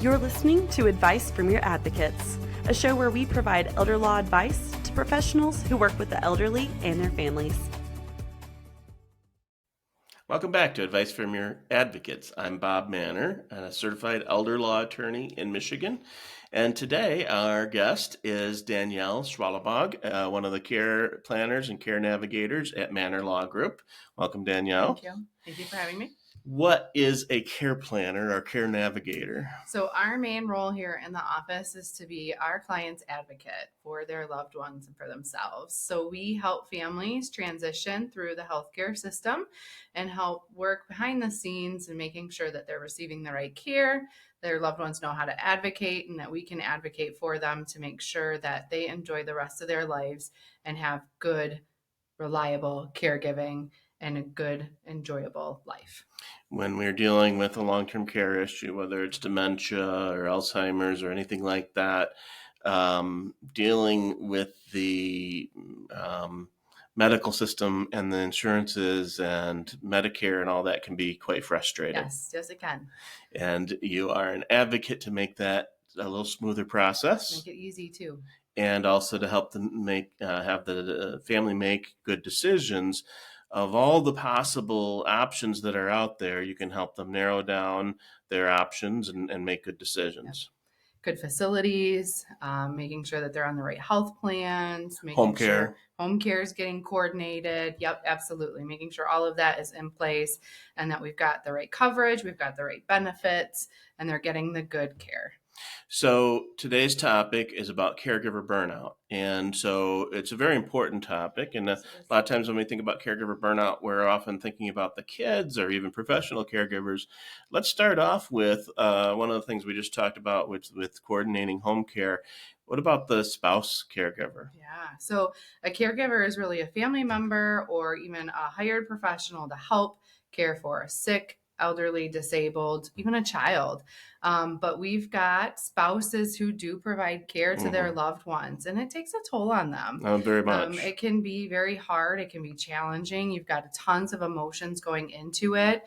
You're listening to Advice from Your Advocates, a show where we provide elder law advice to professionals who work with the elderly and their families. Welcome back to Advice from Your Advocates. I'm Bob Mannor, a certified elder law attorney in Michigan. And today our guest is Danielle Chwalibog, one of the care planners and care navigators at Mannor Law Group. Welcome, Danielle. Thank you. Thank you for having me. What is a care planner or care navigator? So our main role here in the office is to be our client's advocate for their loved ones and for themselves. So we help families transition through the healthcare system and help work behind the scenes and making sure that they're receiving the right care, their loved ones know how to advocate, and that we can advocate for them to make sure that they enjoy the rest of their lives and have good, reliable caregiving and a good, enjoyable life. When we're dealing with a long-term care issue, whether it's dementia or Alzheimer's or anything like that, dealing with the medical system and the insurances and Medicare and all that can be quite frustrating. Yes, it can. And you are an advocate to make that a little smoother process. Make it easy too. And also to help them have the family make good decisions. Of all the possible options that are out there, you can help them narrow down their options and make good decisions. Yep. Good facilities, making sure that they're on the right health plans, making home care. Sure home care is getting coordinated. Yep, absolutely. Making sure all of that is in place and that we've got the right coverage, we've got the right benefits, and they're getting the good care. So today's topic is about caregiver burnout. And so it's a very important topic. And a lot of times when we think about caregiver burnout, we're often thinking about the kids or even professional caregivers. Let's start off with one of the things we just talked about with coordinating home care. What about the spouse caregiver? Yeah, so a caregiver is really a family member or even a hired professional to help care for a sick, elderly, disabled, even a child. But we've got spouses who do provide care to their loved ones, and it takes a toll on them. Very much. It can be very hard. It can be challenging. You've got tons of emotions going into it.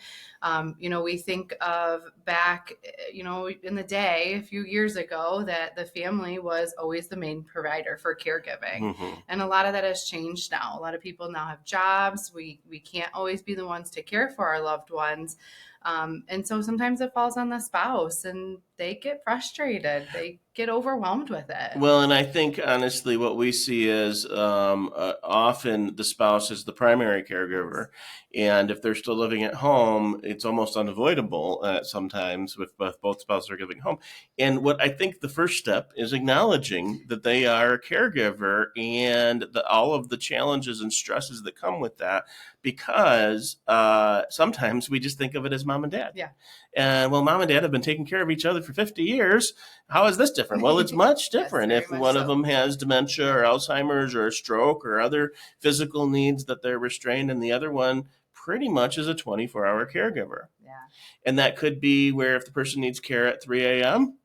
We think of back, in the day, a few years ago, that the family was always the main provider for caregiving. And a lot of that has changed now. A lot of people now have jobs. We can't always be the ones to care for our loved ones. And so sometimes it falls on the spouse and they get frustrated. They get overwhelmed with it. Well, and I think, honestly, what we see is often the spouse is the primary caregiver. And if they're still living at home, it's almost unavoidable sometimes with both spouses are living home. And what I think the first step is acknowledging that they are a caregiver and all of the challenges and stresses that come with that, because sometimes we just think of it as mom and dad. Yeah. And mom and dad have been taking care of each other for 50 years. How is this different? Well, it's much different. Yes, if one of them has dementia or Alzheimer's or a stroke or other physical needs that they're restrained, and the other one pretty much is a 24-hour caregiver. Yeah. And that could be where if the person needs care at 3 a.m.,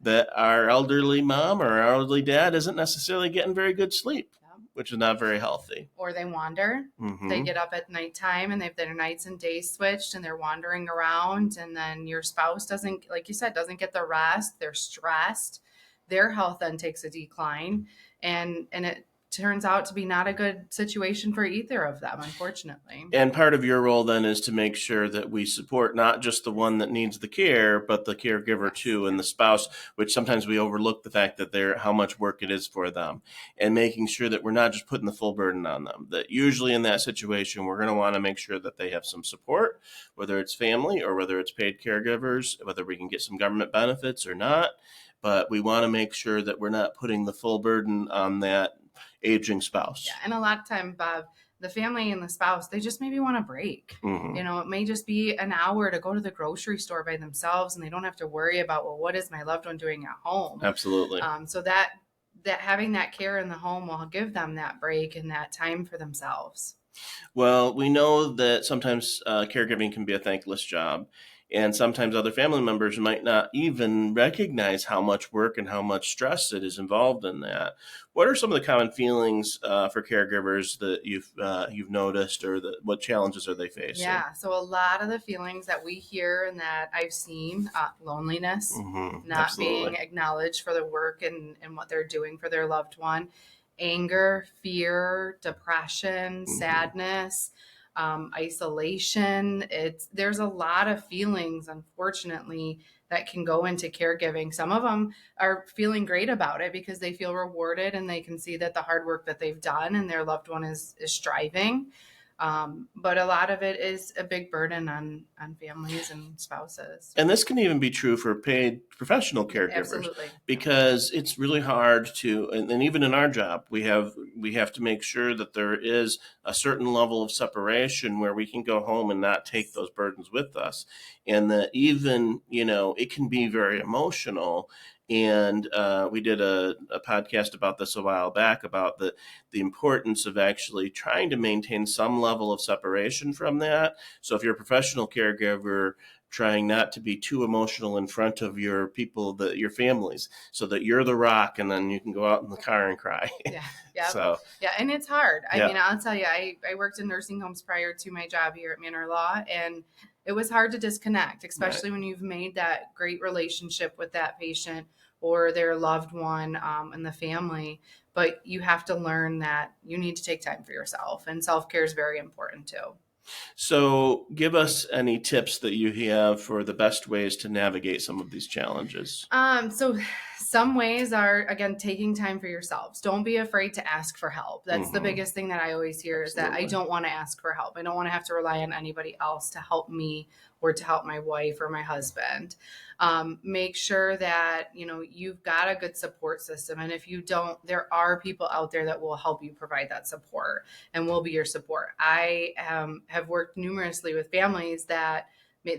that our elderly mom or our elderly dad isn't necessarily getting very good sleep, which is not very healthy. Or they wander. They get up at nighttime and they've their nights and days switched and they're wandering around. And then your spouse doesn't, like you said, doesn't get the rest. They're stressed. Their health then takes a decline. And it turns out to be not a good situation for either of them, unfortunately. And part of your role then is to make sure that we support not just the one that needs the care, but the caregiver too, and the spouse, which sometimes we overlook the fact that how much work it is for them, and making sure that we're not just putting the full burden on them. That usually in that situation, we're going to want to make sure that they have some support, whether it's family or whether it's paid caregivers, whether we can get some government benefits or not. But we want to make sure that we're not putting the full burden on that aging spouse. Yeah, and a lot of time, Bob, the family and the spouse, they just maybe want a break. It may just be an hour to go to the grocery store by themselves, and they don't have to worry about, well, what is my loved one doing at home? Absolutely. So that having that care in the home will give them that break and that time for themselves. Well, we know that sometimes caregiving can be a thankless job. And sometimes other family members might not even recognize how much work and how much stress it is involved in that. What are some of the common feelings for caregivers that you've noticed, or what challenges are they facing? Yeah, so a lot of the feelings that we hear and that I've seen, loneliness, not being Absolutely. acknowledged for the work and what they're doing for their loved one, anger, fear, depression, Hmm. sadness, isolation. There's a lot of feelings, unfortunately, that can go into caregiving. Some of them are feeling great about it because they feel rewarded and they can see that the hard work that they've done and their loved one is striving. But a lot of it is a big burden on families and spouses. And this can even be true for paid professional caregivers, Absolutely. because it's really hard to, and even in our job, we have to make sure that there is a certain level of separation where we can go home and not take those burdens with us. And that even, it can be very emotional. And we did a podcast about this a while back, about the importance of actually trying to maintain some level of separation from that. So if you're a professional caregiver, trying not to be too emotional in front of your people, your families, so that you're the rock, and then you can go out in the car and cry. Yeah. Yeah. So, Yeah. And it's hard. I yeah, mean, I'll tell you, I worked in nursing homes prior to my job here at Mannor Law, and it was hard to disconnect, right. especially when you've made that great relationship with that patient or their loved one, and the family. But you have to learn that you need to take time for yourself, and self-care is very important too. So, give us any tips that you have for the best ways to navigate some of these challenges. So some ways are, again, taking time for yourselves. Don't be afraid to ask for help. That's the Hmm. biggest thing that I always hear, is that I Absolutely. don't want to ask for help. I don't want to have to rely on anybody else to help me or to help my wife or my husband. Make sure that, you've got a good support system. And if you don't, there are people out there that will help you provide that support and will be your support. I have worked numerously with families that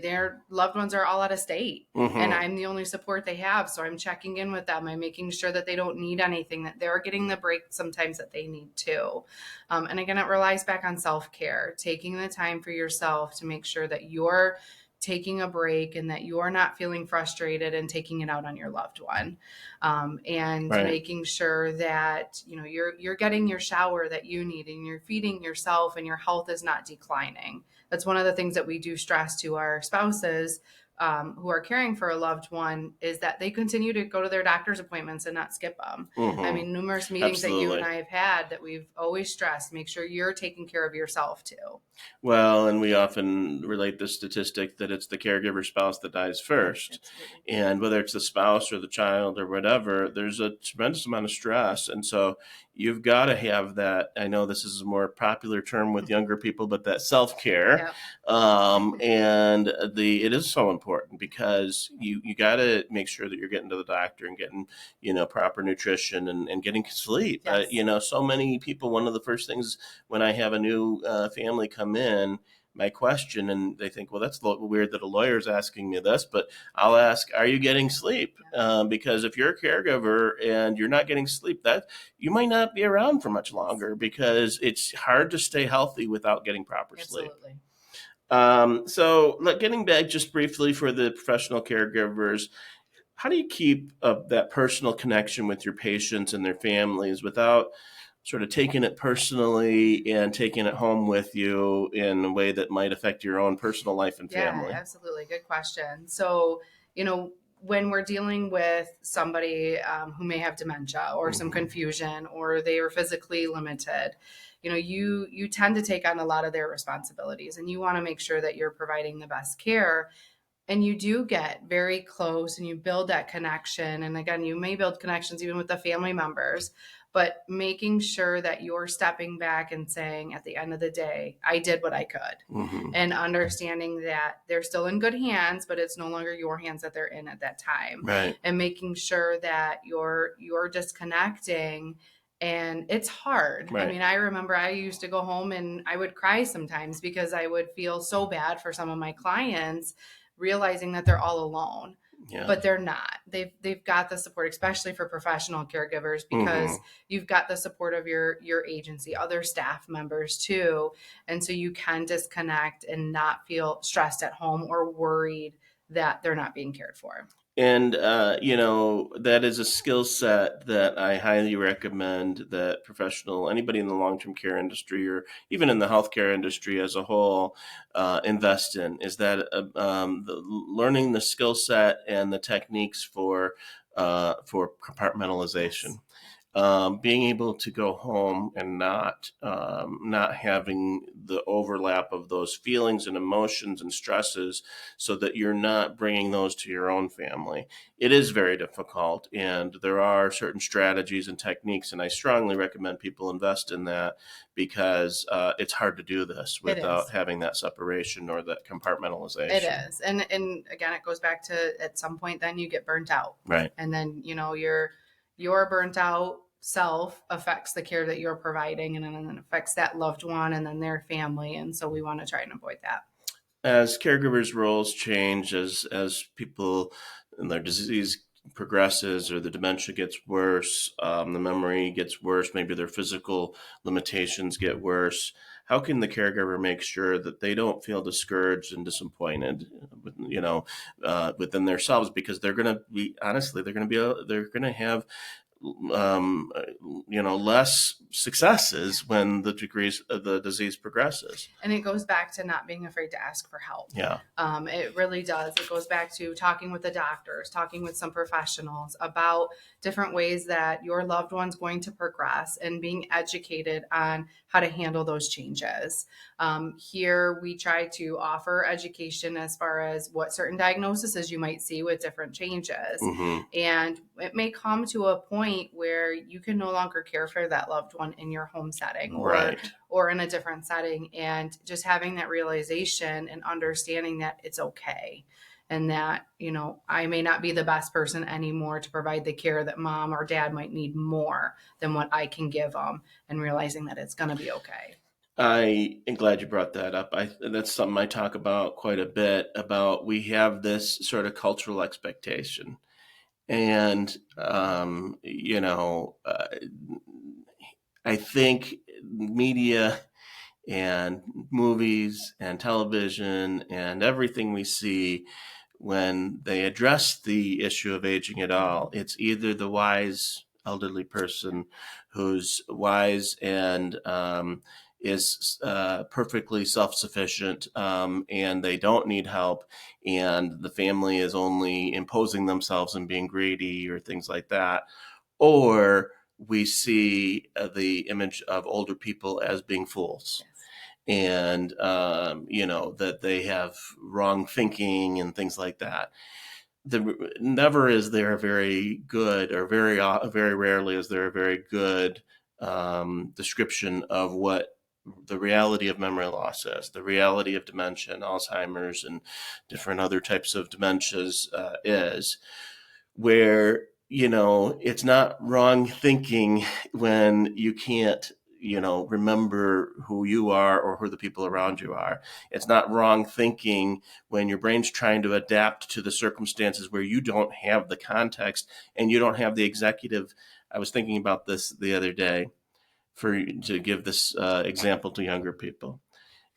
their loved ones are all out of state, and Hmm. I'm the only support they have. So I'm checking in with them. I'm making sure that they don't need anything, that they're getting the break sometimes that they need too. And again, it relies back on self-care, taking the time for yourself to make sure that you're taking a break and that you're not feeling frustrated and taking it out on your loved one. And Right. making sure that, you're getting your shower that you need and you're feeding yourself and your health is not declining. That's one of the things that we do stress to our spouses, who are caring for a loved one, is that they continue to go to their doctor's appointments and not skip them. I Hmm. mean, numerous meetings that you and Absolutely. I have had that we've always stressed, make sure you're taking care of yourself too. Well, and we often relate the statistic that it's the caregiver spouse that dies first. Absolutely. And whether it's the spouse or the child or whatever, there's a tremendous amount of stress. And so you've got to have that. I know this is a more popular term with younger people, but that self care. Yep. And it is so important, because you got to make sure that you're getting to the doctor and getting, proper nutrition, and getting sleep. Yes. So many people, one of the first things when I have a new family come in, my question, and they think, well, that's weird that a lawyer's asking me this, but I'll ask, are you getting sleep? Because if you're a caregiver and you're not getting sleep, that you might not be around for much longer, because it's hard to stay healthy without getting proper sleep. Absolutely. Getting back just briefly for the professional caregivers, how do you keep that personal connection with your patients and their families without sort of taking it personally and taking it home with you in a way that might affect your own personal life and Yeah, family? absolutely. Good question. So, when we're dealing with somebody, who may have dementia or some Hmm. confusion, or they are physically limited, you tend to take on a lot of their responsibilities, and you want to make sure that you're providing the best care. And you do get very close and you build that connection. And again, you may build connections even with the family members, but making sure that you're stepping back and saying, at the end of the day, I did what I could, Hmm. and understanding that they're still in good hands, but it's no longer your hands that they're in at that time. Right. And making sure that you're disconnecting. And it's hard. I Right. mean, I remember I used to go home and I would cry sometimes because I would feel so bad for some of my clients, realizing that they're all alone, Yeah. but they're not. they've got the support, especially for professional caregivers, because you've got the support of your agency, other staff members too. And so you can disconnect and not feel stressed at home or worried that they're not being cared for. And, that is a skill set that I highly recommend that anybody in the long-term care industry or even in the healthcare industry as a whole, invest in, is that learning the skill set and the techniques for compartmentalization. Yes. Being able to go home and not having the overlap of those feelings and emotions and stresses, so that you're not bringing those to your own family. It is very difficult, and there are certain strategies and techniques, and I strongly recommend people invest in that, because it's hard to do this without having that separation or that compartmentalization. It is. And again, it goes back to, at some point then you get burnt out. Right. And then, your burnt out self affects the care that you're providing, and then affects that loved one and then their family. And so we want to try and avoid that. As caregivers' roles change, as people and their disease progresses or the dementia gets worse, the memory gets worse, maybe their physical limitations get worse, how can the caregiver make sure that they don't feel discouraged and disappointed, within themselves? Because they're going to be, honestly, they're going to have less successes when the degrees of the disease progresses. And it goes back to not being afraid to ask for help. Yeah. It really does. It goes back to talking with the doctors, talking with some professionals about different ways that your loved one's going to progress, and being educated on how to handle those changes. Here we try to offer education as far as what certain diagnoses you might see with different changes. And it may come to a point where you can no longer care for that loved one in your home setting, or in a different setting. And just having that realization and understanding that it's okay. And that, I may not be the best person anymore to provide the care that mom or dad might need more than what I can give them, and realizing that it's going to be okay. I am glad you brought that up. That's something I talk about quite a bit, about we have this sort of cultural expectation. And, I think media and movies and television and everything we see, when they address the issue of aging at all, it's either the wise elderly person who's wise and is perfectly self-sufficient, and they don't need help, and the family is only imposing themselves and being greedy or things like that. Or we see the image of older people as being fools. Yes. And, that they have wrong thinking and things like that. Never is there a very good, or very rarely is there a very good description of what the reality of memory loss is, the reality of dementia and Alzheimer's and different other types of dementias is, where, it's not wrong thinking when you can't, remember who you are or who the people around you are. It's not wrong thinking when your brain's trying to adapt to the circumstances where you don't have the context and you don't have the executive. I was thinking about this the other day to give this example to younger people.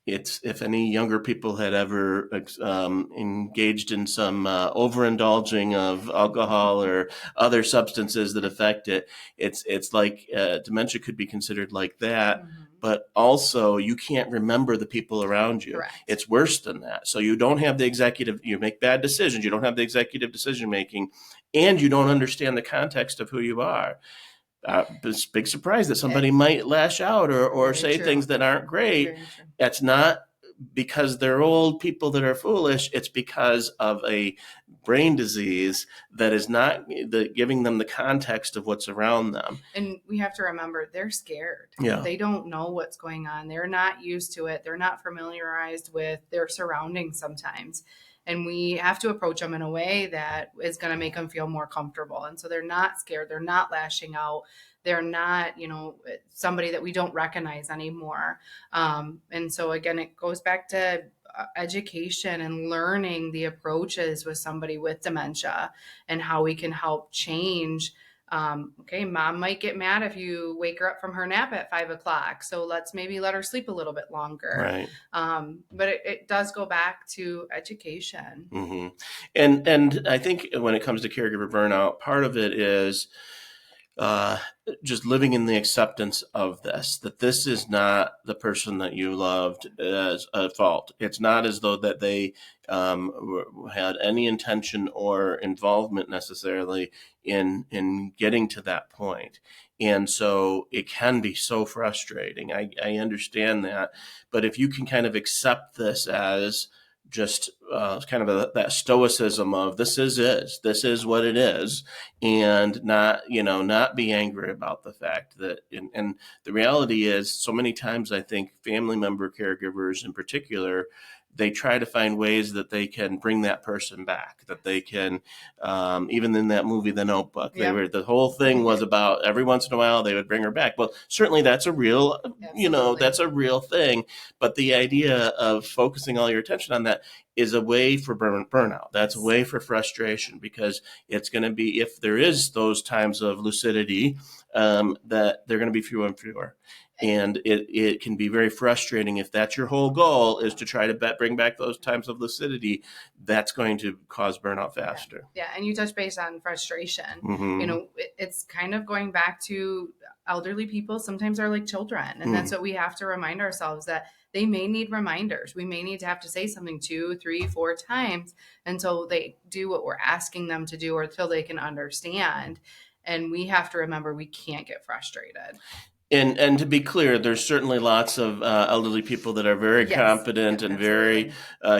It's, if any younger people had ever engaged in some overindulging of alcohol or other substances that affect it, it's like dementia could be considered like that. But also, you can't remember the people around you. Correct. It's worse than that. So you don't have the you make bad decisions. You don't have the executive decision making, and you don't understand the context of who you are. It's a big surprise that somebody might lash out or say things that aren't great. It's not because they're old people that are foolish. It's because of a brain disease that is not giving them the context of what's around them. And we have to remember, they're scared. Yeah. They don't know what's going on. They're not used to it. They're not familiarized with their surroundings sometimes. And we have to approach them in a way that is going to make them feel more comfortable. And so they're not scared. They're not lashing out. They're not, somebody that we don't recognize anymore. And so again, it goes back to education and learning the approaches with somebody with dementia and how we can help change. Okay, mom might get mad if you wake her up from her nap at 5 o'clock. So let's maybe let her sleep a little bit longer. Right. But it does go back to education. Mm-hmm. And I think when it comes to caregiver burnout, part of it is uh, just living in the acceptance of this, that this is not the person that you loved as a fault. It's not as though that they had any intention or involvement necessarily in getting to that point. And so it can be so frustrating. I understand that. But if you can kind of accept this as just kind of that stoicism of this is what it is, and not be angry about the fact that, and the reality is so many times I think family member caregivers in particular, they try to find ways that they can bring that person back, that they can, even in that movie, The Notebook, the whole thing was about every once in a while they would bring her back. Well, certainly that's a real, that's a real thing. But the idea of focusing all your attention on that is a way for burnout. That's a way for frustration, because it's going to be, if there is those times of lucidity, that they're going to be fewer and fewer. And it can be very frustrating if that's your whole goal, is to try to bring back those times of lucidity. That's going to cause burnout faster. Yeah, and you touch base on frustration. Mm-hmm. It's kind of going back to elderly people sometimes are like children. And that's what we have to remind ourselves, that they may need reminders. We may need to have to say something 2, 3, 4 times until they do what we're asking them to do, or until they can understand. And we have to remember we can't get frustrated. And to be clear, there's certainly lots of elderly people that are very competent and very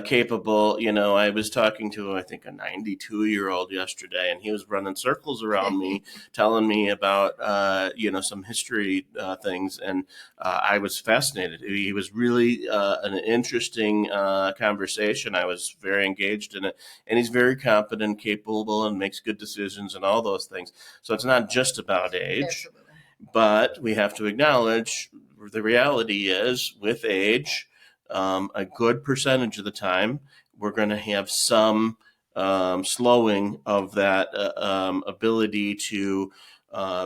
capable. I was talking to, I think, a 92-year-old yesterday, and he was running circles around me, telling me about, some history things. And I was fascinated. He was really an interesting conversation. I was very engaged in it. And he's very competent, capable, and makes good decisions and all those things. So it's not just about age. Absolutely. But we have to acknowledge the reality is, with age, a good percentage of the time, we're going to have some slowing of that ability to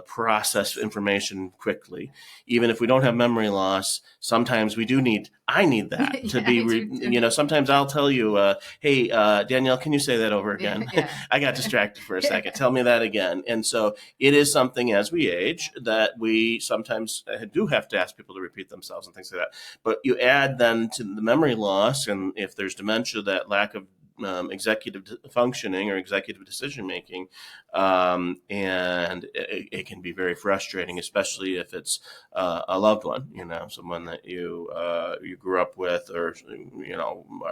process information quickly. Even if we don't have memory loss, sometimes I need that to be, sometimes I'll tell you, hey, Danielle, can you say that over again? I got distracted for a second. Tell me that again. And so it is something, as we age, that we sometimes do have to ask people to repeat themselves and things like that. But you add then to the memory loss, and if there's dementia, that lack of executive functioning or executive decision making, and it can be very frustrating, especially if it's a loved one, someone that you grew up with, or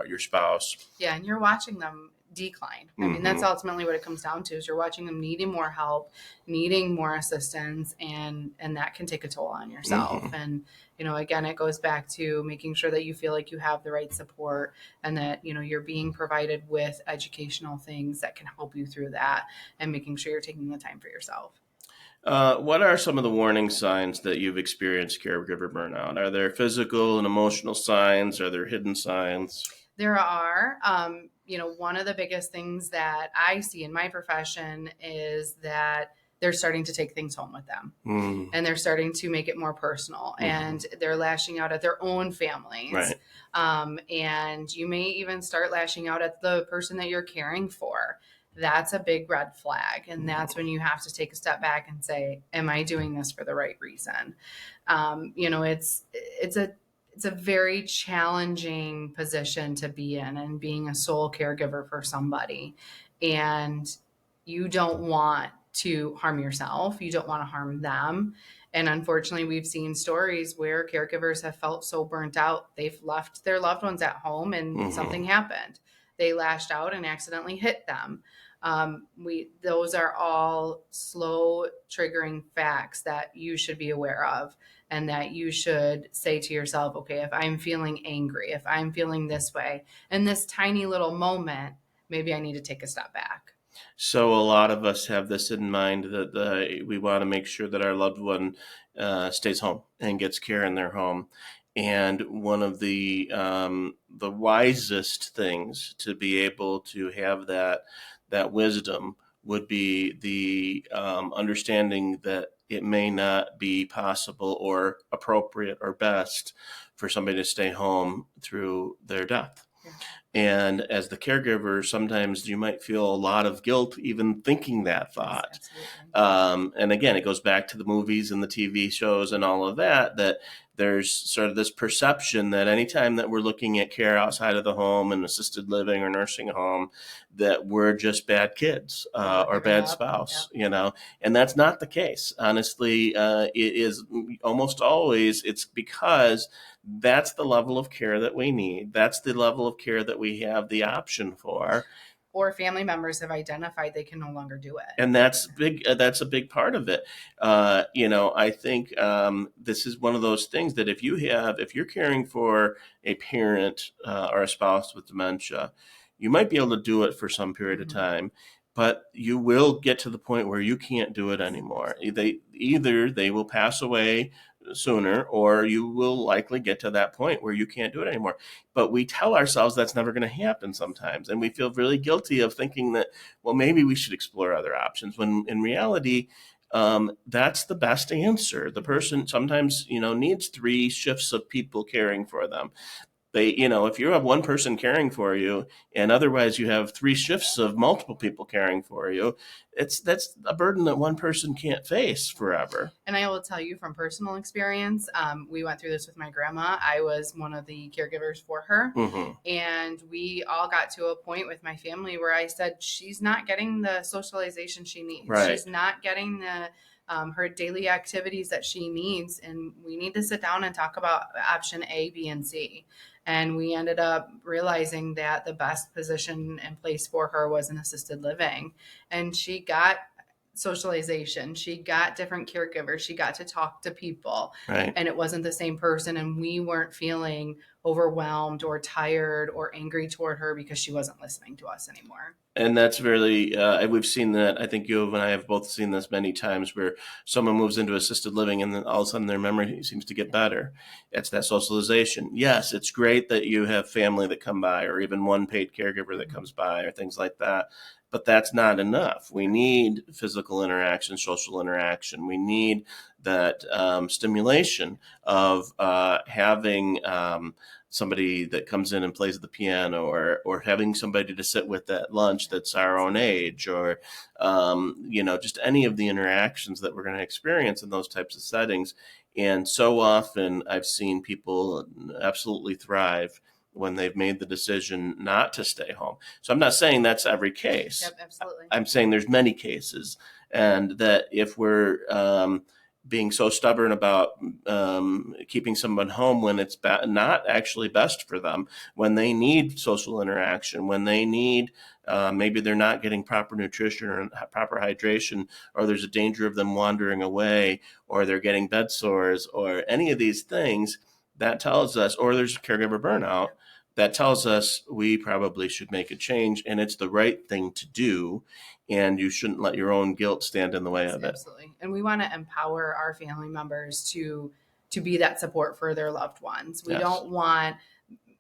your spouse. Yeah, and you're watching them decline. I mean, that's ultimately what it comes down to, is you're watching them needing more help, needing more assistance, and that can take a toll on yourself. And again, it goes back to making sure that you feel like you have the right support, and that you're being provided with educational things that can help you through that, and making sure you're taking the time for yourself. What are some of the warning signs that you've experienced caregiver burnout? Are there physical and emotional signs? Are there hidden signs? There are. One of the biggest things that I see in my profession is that they're starting to take things home with them, and they're starting to make it more personal, and they're lashing out at their own families. Right. And you may even start lashing out at the person that you're caring for. That's a big red flag. And that's when you have to take a step back and say, am I doing this for the right reason? It's a very challenging position to be in, and being a sole caregiver for somebody. And you don't want to harm yourself. You don't want to harm them. And unfortunately, we've seen stories where caregivers have felt so burnt out, they've left their loved ones at home and something happened. They lashed out and accidentally hit them. Those are all slow triggering facts that you should be aware of, and that you should say to yourself, okay, if I'm feeling angry, if I'm feeling this way in this tiny little moment, maybe I need to take a step back. So a lot of us have this in mind, that we want to make sure that our loved one stays home and gets care in their home. And one of the wisest things to be able to have that wisdom would be the understanding that it may not be possible or appropriate or best for somebody to stay home through their death. Yeah. And as the caregiver, sometimes you might feel a lot of guilt even thinking that thought. Yes, absolutely. And again, it goes back to the movies and the TV shows and all of that, that there's sort of this perception that anytime that we're looking at care outside of the home and assisted living or nursing home, that we're just bad kids or bad spouse, and that's not the case. Honestly, it is almost always, it's because that's the level of care that we need. That's the level of care that we have the option for. Or family members have identified they can no longer do it. And that's big. That's a big part of it. I think this is one of those things that if you're caring for a parent or a spouse with dementia, you might be able to do it for some period of time, but you will get to the point where you can't do it anymore. Either they will pass away sooner, or you will likely get to that point where you can't do it anymore. But we tell ourselves that's never going to happen sometimes, and we feel really guilty of thinking that, well, maybe we should explore other options, when in reality, that's the best answer. The person sometimes, needs 3 shifts of people caring for them. If you have one person caring for you and otherwise you have 3 shifts of multiple people caring for you, that's a burden that one person can't face forever. And I will tell you from personal experience, we went through this with my grandma. I was one of the caregivers for her. Mm-hmm. And we all got to a point with my family where I said, she's not getting the socialization she needs. Right. She's not getting her daily activities that she needs. And we need to sit down and talk about option A, B, and C. And we ended up realizing that the best position and place for her was in assisted living. And she got socialization. She got different caregivers. She got to talk to people. Right. And it wasn't the same person. And we weren't feeling overwhelmed or tired or angry toward her because she wasn't listening to us anymore. And that's really, we've seen that. I think you and I have both seen this many times, where someone moves into assisted living and then all of a sudden their memory seems to get better. It's that socialization. Yes, it's great that you have family that come by, or even one paid caregiver that comes by, or things like that. But that's not enough. We need physical interaction, social interaction. We need that stimulation of having somebody that comes in and plays the piano, or having somebody to sit with at lunch that's our own age, or just any of the interactions that we're going to experience in those types of settings. And so often I've seen people absolutely thrive when they've made the decision not to stay home. So I'm not saying that's every case. Yep, absolutely. I'm saying there's many cases, and that if we're being so stubborn about keeping someone home when it's not actually best for them, when they need social interaction, when they need maybe they're not getting proper nutrition or proper hydration, or there's a danger of them wandering away, or they're getting bed sores, or any of these things, that tells us, or there's caregiver burnout, that tells us we probably should make a change, and it's the right thing to do, and you shouldn't let your own guilt stand in the way of it. Absolutely. And we want to empower our family members to be that support for their loved ones. We don't want,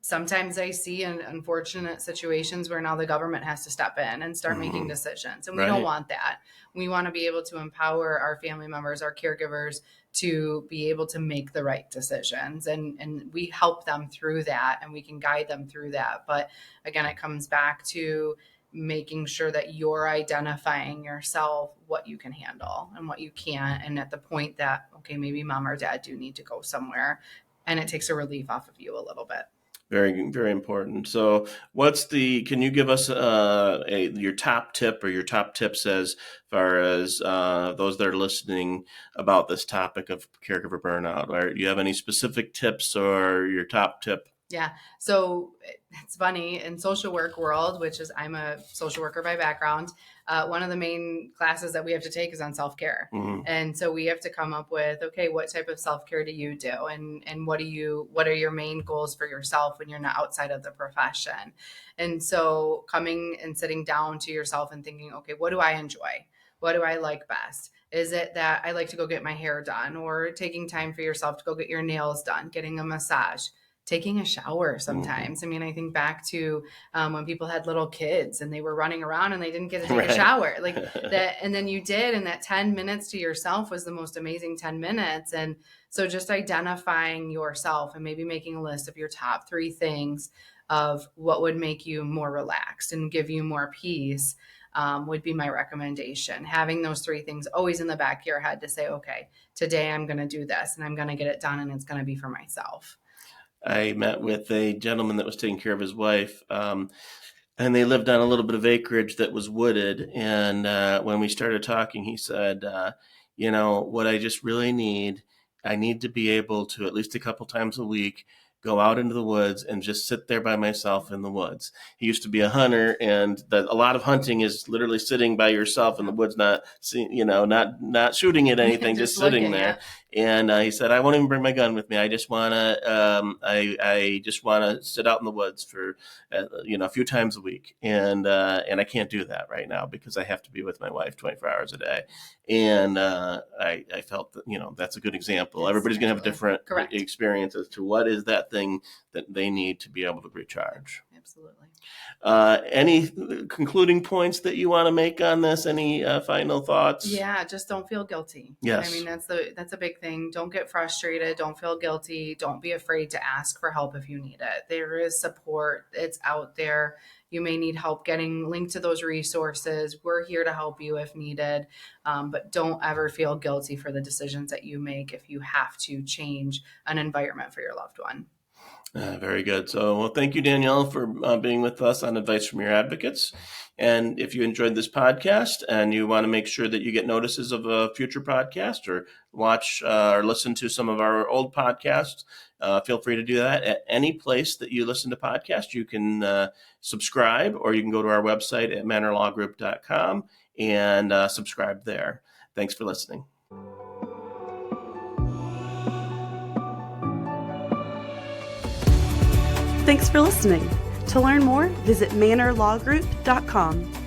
sometimes I see in unfortunate situations where now the government has to step in and start making decisions. And we don't want that. We want to be able to empower our family members, our caregivers, to be able to make the right decisions. And we help them through that, and we can guide them through that. But again, it comes back to making sure that you're identifying yourself what you can handle and what you can't. And at the point that, okay, maybe mom or dad do need to go somewhere, and it takes a relief off of you a little bit. Very, very important. So can you give us your top tip, or your top tips as far as those that are listening about this topic of caregiver burnout? Or do you have any specific tips, or your top tip? Yeah. So it's funny, in social work world, which is, I'm a social worker by background. One of the main classes that we have to take is on self-care. And so we have to come up with, okay, what type of self-care do you do? And what are your main goals for yourself when you're not outside of the profession? And so coming and sitting down to yourself and thinking, okay, what do I enjoy? What do I like best? Is it that I like to go get my hair done, or taking time for yourself to go get your nails done, getting a massage, taking a shower sometimes? I mean, I think back to when people had little kids and they were running around and they didn't get to take Right. a shower like that. And then you did, and that 10 minutes to yourself was the most amazing 10 minutes. And so just identifying yourself and maybe making a list of your top 3 things of what would make you more relaxed and give you more peace would be my recommendation. Having those 3 things always in the back of your head to say, okay, today I'm going to do this and I'm going to get it done, and it's going to be for myself. I met with a gentleman that was taking care of his wife, and they lived on a little bit of acreage that was wooded. And when we started talking, he said, what I just really need, I need to be able to at least a couple times a week go out into the woods and just sit there by myself in the woods. He used to be a hunter, and a lot of hunting is literally sitting by yourself in the woods, not shooting at anything, just sitting there. And he said, I won't even bring my gun with me. I just want to, I just want to sit out in the woods for, a few times a week. And I can't do that right now because I have to be with my wife 24 hours a day. And I felt that, that's a good example. Everybody's going to have a different experience as to what is that thing that they need to be able to recharge. Absolutely. Any concluding points that you want to make on this? Any final thoughts? Yeah, just don't feel guilty. Yes. I mean, that's a big thing. Don't get frustrated. Don't feel guilty. Don't be afraid to ask for help if you need it. There is support. It's out there. You may need help getting linked to those resources. We're here to help you if needed. But don't ever feel guilty for the decisions that you make if you have to change an environment for your loved one. Very good. So, well, thank you, Danielle, for being with us on Advice from Your Advocates. And if you enjoyed this podcast and you want to make sure that you get notices of a future podcast or watch or listen to some of our old podcasts, feel free to do that at any place that you listen to podcasts. You can subscribe, or you can go to our website at mannorlawgroup.com and subscribe there. Thanks for listening. Thanks for listening. To learn more, visit mannorlawgroup.com.